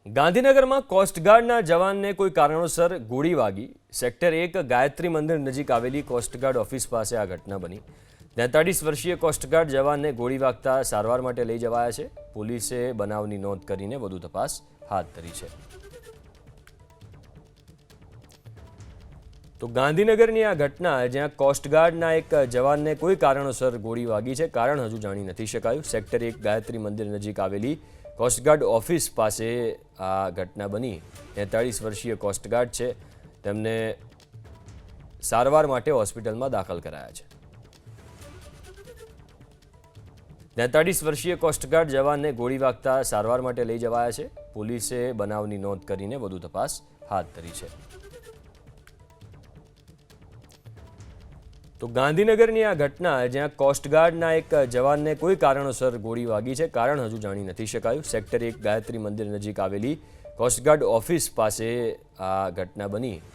ગાંધીનગરમાં કોસ્ટગાર્ડના જવાનને કોઈ કારણોસર ગોળી વાગી. સેક્ટર 1 ગાયત્રી મંદિર નજીક આવેલી કોસ્ટગાર્ડ ઓફિસ પાસે આ ઘટના બની. 43 વર્ષીય કોસ્ટગાર્ડ જવાનને ગોળી વાગતા સારવાર માટે લઈ જવાયા છે. પોલીસે બનાવની નોંધ કરીને વધુ તપાસ હાથ ધરી છે. તો ગાંધીનગરની આ ઘટના જ્યાં કોસ્ટગાર્ડના એક જવાનને કોઈ કારણોસર ગોળી વાગી છે. કારણ હજુ જાણી નથી શકાયું. સેક્ટર 1 ગાયત્રી મંદિર નજીક આવેલી કોસ્ટગાર્ડ ઓફિસ પાસે આ ઘટના બની. 43 વર્ષીય કોસ્ટગાર્ડ છે, તેમને સારવાર માટે હોસ્પિટલમાં દાખલ કરાયા છે. 43 વર્ષીય કોસ્ટગાર્ડ જવાનને ગોળી વાગતા સારવાર માટે લઈ જવાયા છે. પોલીસે બનાવની નોંધ કરીને વધુ તપાસ હાથ ધરી છે. તો ગાંધીનગરની આ ઘટના જ્યાં કોસ્ટગાર્ડના એક જવાનને કોઈ કારણોસર ગોળી વાગી છે. કારણ હજુ જાણી નથી શકાયું. સેક્ટર 1 ગાયત્રી મંદિર નજીક આવેલી કોસ્ટગાર્ડ ઓફિસ પાસે આ ઘટના બની.